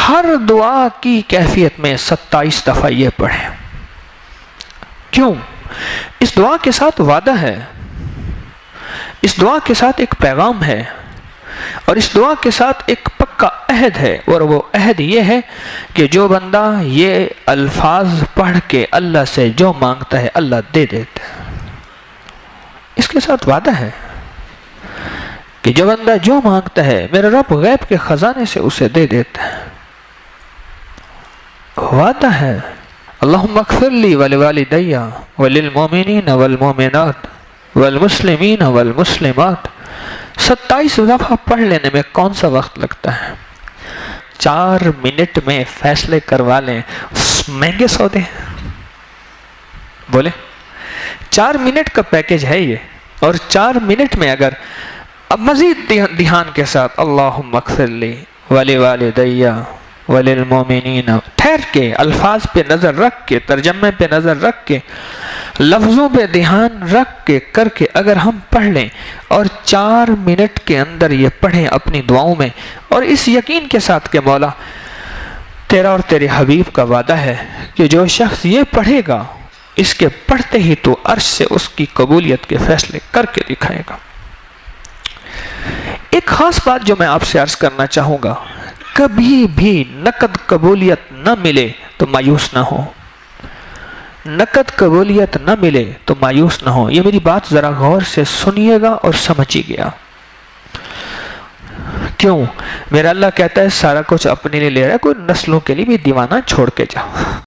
ہر دعا کی کیفیت میں 27 دفعہ یہ پڑھیں۔ کیوں؟ اس دعا کے ساتھ وعدہ ہے، اس دعا کے ساتھ ایک پیغام ہے، اور اس دعا کے ساتھ ایک پکا عہد ہے، اور وہ عہد یہ ہے کہ جو بندہ یہ الفاظ پڑھ کے اللہ سے جو مانگتا ہے اللہ دے دیتا ہے۔ اس کے ساتھ وعدہ ہے کہ جو بندہ جو مانگتا ہے میرا رب غیب کے خزانے سے اسے دے دیتا ہے۔ وعدہ ہے اللہم اغفر لی ولوالدی وللمؤمنین والمؤمنات والمسلمین والمسلمات۔ 27 دفعہ پڑھ لینے میں کون سا وقت لگتا ہے؟ 4 منٹ میں فیصلے کروا لیں، مہنگے سودے بولے 4 منٹ کا پیکج ہے یہ، اور 4 منٹ میں اگر اب مزید دھیان کے ساتھ اللہم اغفر لی ولوالدی وللمؤمنین، ٹھہر کے الفاظ پہ نظر رکھ کے، ترجمے پہ نظر رکھ کے، لفظوں پہ دھیان رکھ کے کر کے اگر ہم پڑھ لیں اور 4 منٹ کے اندر یہ پڑھیں اپنی دعاؤں میں، اور اس یقین کے ساتھ کہ مولا تیرا اور تیرے حبیب کا وعدہ ہے کہ جو شخص یہ پڑھے گا اس کے پڑھتے ہی تو عرش سے اس کی قبولیت کے فیصلے کر کے دکھائے گا۔ ایک خاص بات جو میں آپ سے عرض کرنا چاہوں گا، کبھی بھی نقد قبولیت نہ ملے تو مایوس نہ ہو، نقد قبولیت نہ ملے تو مایوس نہ ہو۔ یہ میری بات ذرا غور سے سنیے گا اور سمجھیے گا۔ کیوں؟ میرا اللہ کہتا ہے سارا کچھ اپنے لیے لے رہا ہے، کوئی نسلوں کے لیے بھی دیوانہ چھوڑ کے جاؤ۔